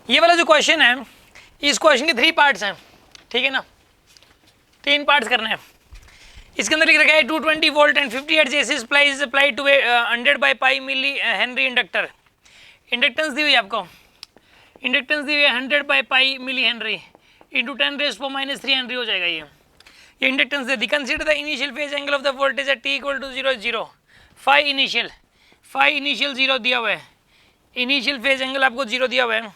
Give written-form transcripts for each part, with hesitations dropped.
ये वाला जो क्वेश्चन है, इस क्वेश्चन के 3 पार्ट्स हैं, ठीक है ना, 3 पार्ट्स करने हैं। इसके अंदर लिख रखा है 220 volt and 50 hertz AC supply is applied to 100 by pi milli henry inductor. Inductance दी हुई है आपको, इंडक्टेंस दी हुई है 100 by pi milli henry into 10⁻³ henry हो जाएगा। ये इंडक्टेंस दे दी। Consider the initial phase angle of the voltage at t = 0 0। Phi initial 0 दिया हुआ है, इनिशियल फेज एंगल आपको 0 दिया हुआ है।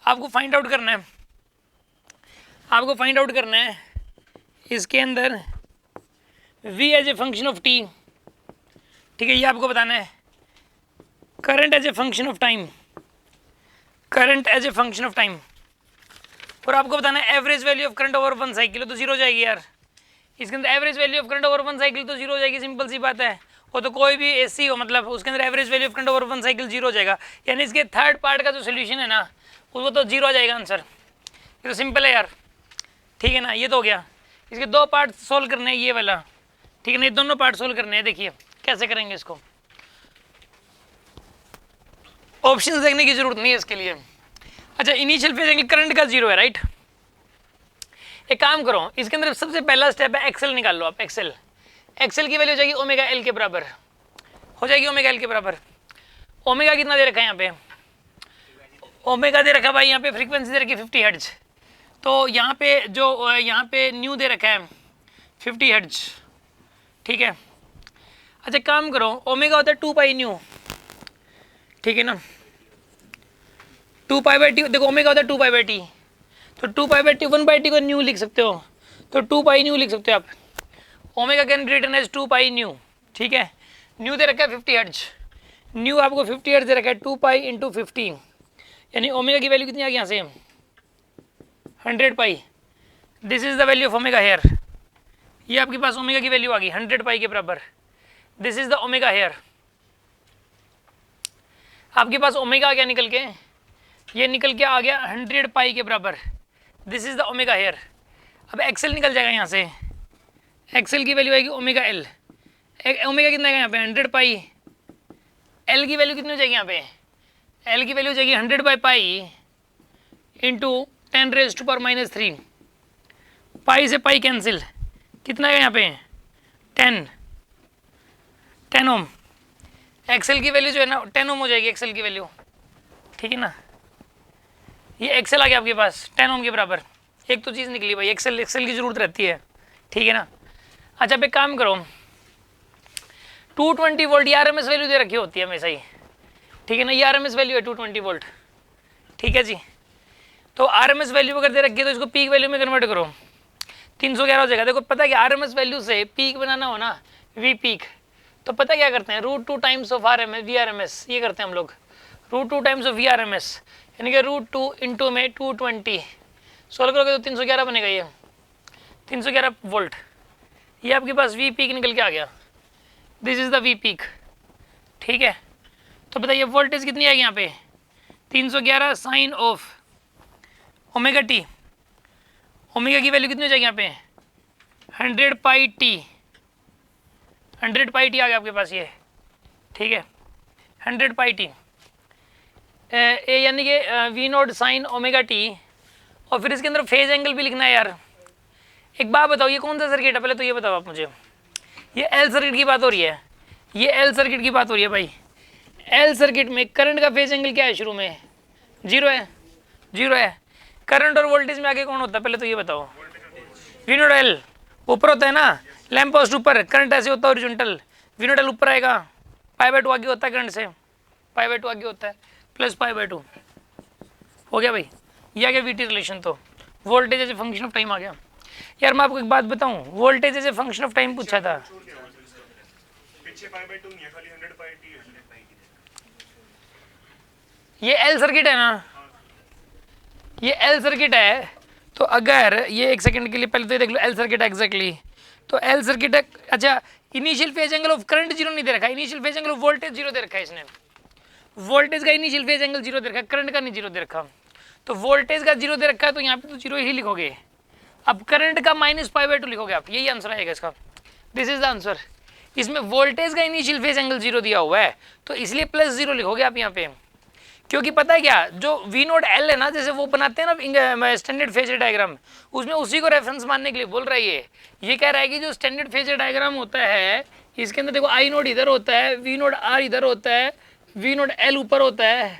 आपको फाइंड आउट करना है, आपको फाइंड आउट करना है इसके अंदर v as a function of t, ठीक है, ये आपको बताना है। Current as a function of time, current as a function of time, और आपको बताना है average value of current over 1 cycle. तो 0 हो जाएगी यार, इसके अंदर average value of current over 1 cycle तो 0 हो जाएगी, सिंपल सी बात है। वो तो कोई भी एसी हो, मतलब उसके अंदर average value of current over 1 cycle 0 हो जाएगा, यानी इसके थर्ड पार्ट का जो सोल्यूशन है ना, वो तो 0 आ जाएगा आंसर। ये तो सिंपल है यार, ठीक है ना। ये तो हो गया। इसके 2 पार्ट सोल्व करने हैं, ये वाला, ठीक है ना, ये दोनों पार्ट सोल्व करने हैं। देखिए कैसे करेंगे इसको, ऑप्शंस देखने की जरूरत नहीं है इसके लिए। अच्छा, इनिशियल फेज एंगल करंट का 0 है, राइट। एक काम करो, इसके अंदर सबसे पहला स्टेप है एक्सेल निकाल लो आप। एक्सेल, एक्सेल की वैल्यू हो जाएगी ओमेगा एल के बराबर, हो जाएगी ओमेगा एल के बराबर। ओमेगा कितना दे रखा है यहाँ पे, ओमेगा दे रखा भाई यहाँ पे, फ्रीक्वेंसी दे रखी 50 हर्ट्ज। तो यहाँ पे जो यहाँ पे न्यू दे रखा है 50 हर्ट्ज, ठीक है। अच्छा काम करो, ओमेगा होता है 2 पाई न्यू, ठीक है ना, 2 पाई बाई टी। देखो ओमेगा होता है 2 पाई बाई टी, तो 2 पाई बाई टी 1/t को न्यू लिख सकते हो, तो 2 पाई न्यू लिख सकते हो आप। Omega can be written as 2 pi nu, ठीक है। न्यू दे रखा है 50 हर्ट्ज, न्यू आपको 50 हर्ट्ज दे रखा है, 2 पाई इंटू 50, यानी ओमेगा की वैल्यू कितनी आ गई यहाँ से 100 pi. This is the value of omega here, ये आपके पास ओमेगा की वैल्यू आ गई 100 पाई के बराबर। This is the omega here, आपके पास ओमेगा आ गया निकल के, ये निकल के आ गया 100 पाई के बराबर। This is the omega here. अब एक्सेल निकल जाएगा यहाँ से, एक्सेल की वैल्यू आएगी ओमेगा एल। ओमेगा कितना आएगा यहाँ पे 100 पाई, एल की वैल्यू कितनी हो जाएगी यहाँ पे, एल की वैल्यू हो जाएगी 100 बाई पाई इंटू 10⁻³ पाई से पाई कैंसिल, कितना है यहाँ पे 10 ओम। एक्सेल की वैल्यू जो है ना 10 ओम हो जाएगी एक्सेल की वैल्यू, ठीक है ना। ये एक्सेल आ गया आपके पास 10 ओम के बराबर। एक तो चीज़ निकली भाई, एक्सेल की जरूरत रहती है, ठीक है ना। अच्छा अब एक काम करो, 220 वोल्ट ये आरएमएस वैल्यू दे रखी होती है हमेशा ही, ठीक है ना, ये आरएमएस वैल्यू है 220 वोल्ट, ठीक है जी। तो आरएमएस वैल्यू अगर दे रखी है तो इसको पीक वैल्यू में कन्वर्ट करो, 311 हो जाएगा। देखो पता है कि आरएमएस वैल्यू से पीक बनाना हो ना, वी पीक, तो पता क्या करते हैं, √2 times of RMS V RMS, ये करते हैं हम लोग, √2 टाइम्स ऑफ वी आरएमएस, यानी कि √2 इंटू में 220 सोल्व करोगे तो 311 बनेगा, ये 311 वोल्ट। ये आपके पास वी पीक निकल के आ गया, this is the V peak, ठीक है। तो बताइए वोल्टेज कितनी आएगी यहाँ पे 311 sine of omega T, omega की वैल्यू कितनी हो जाएगी यहाँ पे 100 पाई टी, 100 पाई टी आ गया आपके पास ये, ठीक है, 100 पाई टी ए, यानी कि V naught sine omega T. और फिर इसके अंदर फेज एंगल भी लिखना है यार। एक बात बताओ, ये कौन सा सर्किट है, पहले तो ये बताओ आप मुझे। ये एल सर्किट की बात हो रही है, ये एल सर्किट की बात हो रही है भाई। एल सर्किट में करंट का फेज एंगल क्या है, शुरू में 0 है, 0 है। करंट और वोल्टेज में आगे कौन होता है, पहले तो ये बताओ। वी नॉट एल ऊपर होता है ना, लैंप पोस्ट ऊपर, करंट ऐसे होता है ओरिजेंटल, वी नॉट एल ऊपर आएगा, π/2 आगे होता है करंट से, π/2 आगे होता है, प्लस π/2 हो गया भाई। ये आ गया वी टी रिलेशन। तो voltage as a function of time आ गया। यार मैं आपको एक बात बताऊं, voltage as a function of time पूछा था, ये एल सर्किट है ना, ये एल सर्किट है। तो अगर ये एक सेकंड के लिए पहले तो ये देख लो एल सर्किट एग्जैक्टली, तो एल सर्किट है। अच्छा initial phase angle of current 0 नहीं दे रखा, initial phase angle of voltage 0 दे रखा है इसने, वोल्टेज का इनिशियल फेज एंगल 0 दे रखा है, करंट का नहीं 0 दे रखा। तो वोल्टेज का 0 दे रखा है तो यहाँ पे तो 0 ही लिखोगे। अब करंट का -π/2 लिखोगे आप, यही आंसर आएगा इसका, दिस इज द आंसर। इसमें वोल्टेज का इनिशियल फेज एंगल 0 दिया हुआ है तो इसलिए +0 लिखोगे आप यहाँ पे, क्योंकि पता है क्या, जो वी नोट एल है ना, जैसे वो बनाते हैं ना स्टैंडर्ड फेजर डायग्राम, उसमें उसी को रेफरेंस मानने के लिए बोल रहा है ये कह रहा है कि जो स्टैंडर्ड फेजर डायग्राम होता है इसके अंदर देखो आई नोट इधर होता है, वी नोट आर इधर होता है, वी नोट एल ऊपर होता है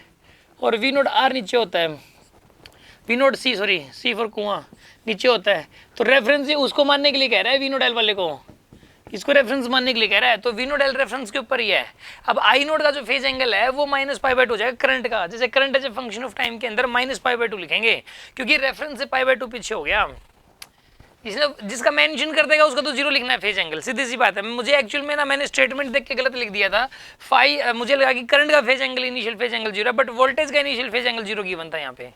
और वी नोट आर नीचे होता है, वी नोट सी फॉर कुआं नीचे होता है। तो रेफरेंस ये उसको मानने के लिए कह रहा है, वी नोट एल वाले को, इसको रेफरेंस मानने के लिए कह रहा है। तो वी नोट एल रेफरेंस के ऊपर ही है। अब आई नोट का जो फेज एंगल है वो -π/2 हो जाएगा करंट का, जैसे current as a function of time के अंदर -π/2 लिखेंगे, क्योंकि रेफरेंस से π/2 पीछे हो गया। इसलिए जिसका मेंशन कर देगा उसका तो जीरो लिखना है फेज एंगल, सीधी सी बात है। मुझे एक्चुअल में ना मैंने स्टेटमेंट देख के गलत लिख दिया था, मुझे लगा कि करंट का phase angle initial phase angle zero, but voltage का initial phase angle zero given था यहाँ पे।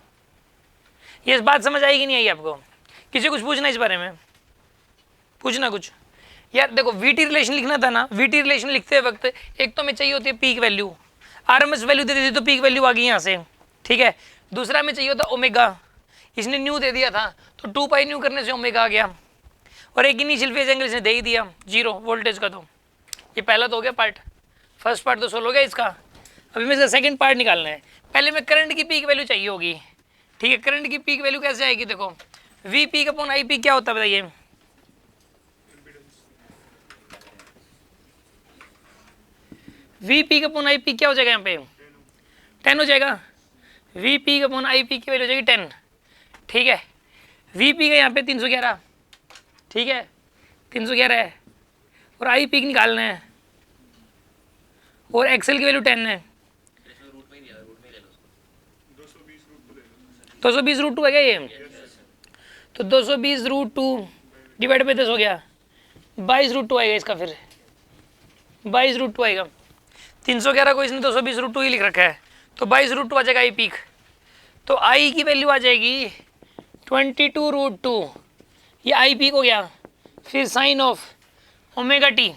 ये बात समझ आएगी नहीं आई आपको? किसी कुछ पूछना इस बारे में? पूछना कुछ यार? देखो वीटी रिलेशन लिखना था ना, वीटी रिलेशन लिखते वक्त एक तो हमें चाहिए होती है पीक वैल्यू, आरएमएस वैल्यू दे दी तो पीक वैल्यू आ गई यहाँ से, ठीक है। दूसरा हमें चाहिए होता ओमेगा, इसने न्यू दे दिया था तो 2π न्यू करने से ओमेगा आ गया, और एक इनिशियल फेज एंगल इसने दे ही दिया जीरो वोल्टेज का। तो ये पहला तो हो गया पार्ट, फर्स्ट पार्ट तो सोल्व हो गया इसका। अभी मैं इसका सेकंड पार्ट निकालना है। पहले में करंट की पीक वैल्यू चाहिए होगी, ठीक है। करंट की पीक वैल्यू कैसे आएगी? देखो V peak upon I peak क्या होता है बताइए? V peak upon I peak क्या हो जाएगा यहाँ पे? 10 हो जाएगा। V peak upon I peak की वैल्यू हो जाएगी 10, ठीक है। वी पीक है यहाँ पे 311, ठीक है, 311 है, और आई पीक निकालना है, और एक्सेल की वैल्यू 10 है। 220 √2 है क्या ये? तो 220 √2 डिवाइड बाई 10 हो गया, 22 √2 आएगा इसका, फिर 22 √2 आएगा। 311 को इसने 220 √2 ही लिख रखा है, तो 22 √2 आ जाएगा आई पीक। तो आई की वैल्यू आ जाएगी 22 √2, ये आई पीक हो गया। फिर साइन ऑफ ओमेगा टी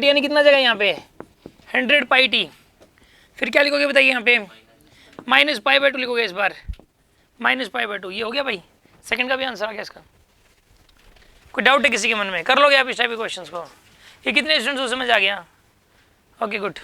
यानी कितना जाएगा यहाँ पे? 100πt। फिर क्या लिखोगे बताइए यहाँ पे? -π/2 लिखोगे इस बार, -π/2। ये हो गया भाई, सेकंड का भी आंसर आ गया इसका। कोई डाउट है किसी के मन में? कर लोगे आप इस टाइप के क्वेश्चंस को? ये कितने स्टूडेंट्स को समझ आ गया? Okay good.